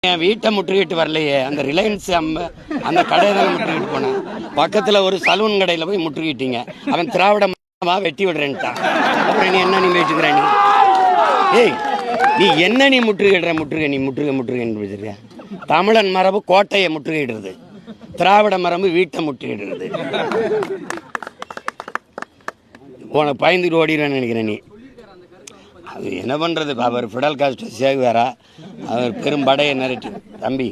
என் வீட்டை முற்றுகிட்டு வரலையே, அந்த ரிலையன்ஸ் அந்த கடையை தான் முற்றுகிட்டு போனேன். பக்கத்தில் ஒரு சலூன் கடையில் போய் முற்றுகிட்டீங்க. அவன் திராவிட வெட்டி விடுறேன்ட்டான். அப்புறம் நீ என்ன நீ வச்சுக்கிற நீ? ஏய், நீ என்ன நீ முற்றுகிடுற? நீ முற்றுகைன்னு வச்சிருக்க. தமிழன் மரபு கோட்டையை முற்றுகையிடுறது, திராவிட மரபு வீட்டை முற்றுகையிடுறது. உனக்கு பயந்துட்டு ஓடிடுவேன்னு நினைக்கிறேன் நீ. அது என்ன பண்ணுறது? அவர் ஃபிடல் காஸ்ட்ரோ சேகுவாரா, அவர் பெரும்படையை நிரட்டி. தம்பி,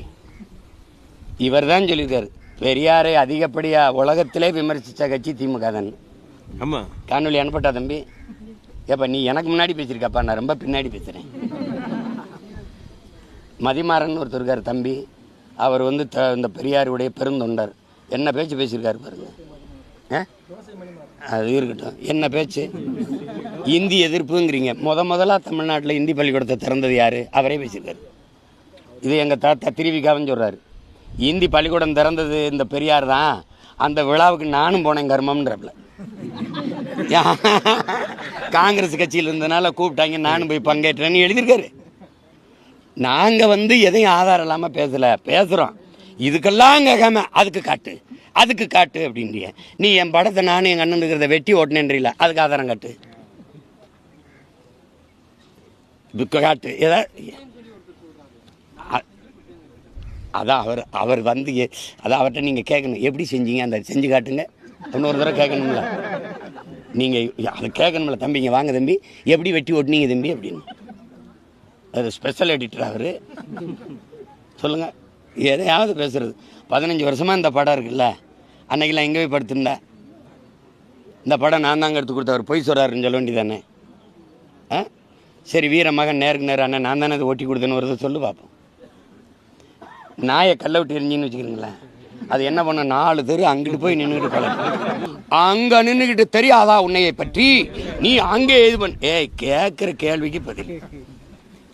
இவர் தான் சொல்லியிருக்காரு, பெரியாரை அதிகப்படியாக உலகத்திலே விமர்சித்த கட்சி திமுக தான். ஆமாம், காணொலி அனுப்பட்டா தம்பி? ஏப்பா, நீ எனக்கு முன்னாடி பேசியிருக்காப்பா, நான் ரொம்ப பின்னாடி பேசுகிறேன். மதிமாறன் ஒருத்தர் இருக்கார் தம்பி, அவர் வந்து இந்த பெரியாருடைய பெருந்தொண்டர். என்ன பேச்சு பேசியிருக்காரு பாருங்க. அது இருக்கட்டும், என்ன பேச்சு? இந்தி எதிர்ப்புங்கிறீங்க. முதலாக தமிழ்நாட்டில் இந்தி பள்ளிக்கூடத்தை திறந்தது யார்? அவரே பேசியிருக்காரு. இது எங்கள் தாத்தா திருவிக்காவன்னு சொல்கிறாரு. இந்தி பள்ளிக்கூடம் திறந்தது இந்த பெரியார் தான். அந்த விழாவுக்கு நானும் போனேன் கர்மம்ன்றப்பல. காங்கிரஸ் கட்சியில் இருந்ததுனால கூப்பிட்டாங்க, நானும் போய் பங்கேற்றேன்னு எழுதியிருக்காரு. நாங்கள் வந்து எதையும் ஆதாரம் இல்லாமல் பேசுகிறோம். இதுக்கெல்லாம் கேட்காம அதுக்கு காட்டு அப்படின்றிய. நீ என் படத்தை நானும் எங்கள் அண்ணன் இருக்கிறத வெட்டி ஓட்டினேன்றீல, அதுக்கு ஆதாரம் காட்டு. காட்டு அதான் அவர் வந்து அதான் அவர்கிட்ட நீங்கள் கேட்கணும், எப்படி செஞ்சீங்க அந்த செஞ்சு காட்டுங்க. இன்னொரு தடவை கேட்கணும்ல, நீங்கள் அதை கேட்கணும்ல. தம்பிங்க வாங்க தம்பி, எப்படி வெட்டி ஓட்டினீங்க தம்பி அப்படின்னு. அது ஸ்பெஷல் எடிட்டர் அவர். சொல்லுங்கள், எதையாவது பேசுகிறது. 15 வருஷமாக இந்த படம் இருக்குல்ல, அன்னைக்கெல்லாம் எங்கே போய் படுத்திருந்தா? இந்த படம் நான் தாங்க எடுத்து கொடுத்தவர், பொய் சொல்கிறாருன்னு சொல்ல வேண்டியதானே? சரி, வீர மகன் நேருக்கு நேரம் அண்ணன் நான் தானே அதை ஓட்டி கொடுத்தேன்னு வருது சொல்லு பார்ப்போம். நாயை கல்லை விட்டு எரிஞ்சின்னு வச்சுக்கிறீங்களேன், அது என்ன பண்ண? 4 தெரு அங்கிட்டு போய் நின்றுக்கிட்டு பழக்கம். அங்கே நின்றுக்கிட்டு தெரியாதா உன்னையை பற்றி? நீ அங்கே இது பண்ண கேட்குற கேள்விக்கு பதில்.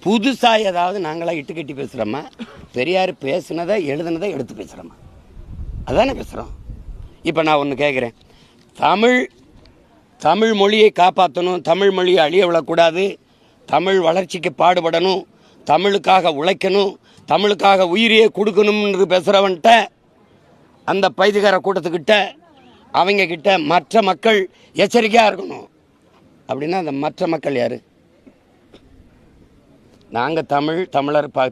புதுசாக ஏதாவது நாங்களாம் இட்டு கட்டி பேசுகிறோமா? பெரியார் பேசுனதை எழுதுனதை எடுத்து பேசுகிறோமா? அதானே பேசுகிறோம். இப்போ நான் ஒன்று கேட்குறேன், தமிழ் மொழியை காப்பாற்றணும், தமிழ் மொழியை அழிய விடக்கூடாது, தமிழ் வளர்ச்சிக்கு பாடுபடணும், தமிழுக்காக உழைக்கணும், தமிழுக்காக உயிரியே கொடுக்கணும்னு பேசுகிறவன்ட்ட, அந்த பைதிகார கூட்டத்துக்கிட்ட, அவங்க கிட்ட மற்ற மக்கள் எச்சரிக்கையாக இருக்கணும். அப்படின்னா அந்த மற்ற மக்கள் யார்? நாங்கள்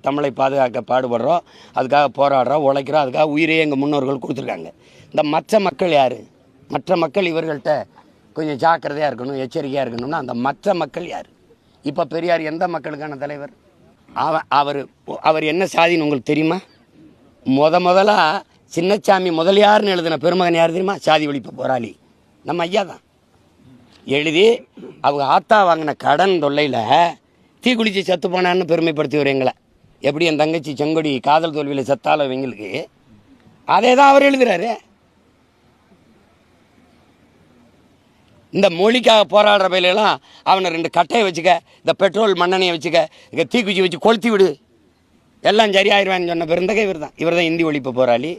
தமிழை பாதுகாக்க பாடுபடுறோம், அதுக்காக போராடுறோம், உழைக்கிறோம், அதுக்காக உயிரே எங்கள் முன்னோர்கள் கொடுத்துருக்காங்க. இந்த மற்ற மக்கள் யார்? மற்ற மக்கள் இவர்கள்ட்ட கொஞ்சம் ஜாக்கிரதையாக இருக்கணும், எச்சரிக்கையாக இருக்கணும்னா அந்த மற்ற மக்கள் யார்? இப்போ பெரியார் எந்த மக்களுக்கான தலைவர்? அவர் என்ன சாதின்னு உங்களுக்கு தெரியுமா? முதலாக சின்னச்சாமி முதலியார்னு எழுதின பெருமகன் யார் தெரியுமா? சாதி ஒழிப்பு போராளி நம்ம ஐயா தான். எழுதி அவங்க ஆத்தா வாங்கின கடன் தொல்லையில் தீக்குளிச்சு செத்து போனான்னு பெருமைப்படுத்திவர் எங்களை. எப்படி என் தங்கச்சி செங்கொடி காதல் தோல்வியில் செத்தாலும் இவங்களுக்கு அதே தான் அவர் எழுதுறாரு. இந்த மொழிக்காக போராடுற பயிலெல்லாம் அவனை 2 கட்டையை வச்சுக்க, இந்த பெட்ரோல் மண்ணெண்ணையை வச்சுக்க, இங்கே தீக்குச்சி வச்சு கொளுத்தி விடு, எல்லாம் சரியாயிருவான்னு சொன்ன பெருந்தகை இவர் தான். இவர் தான் இந்தி ஒழிப்பு போராளி.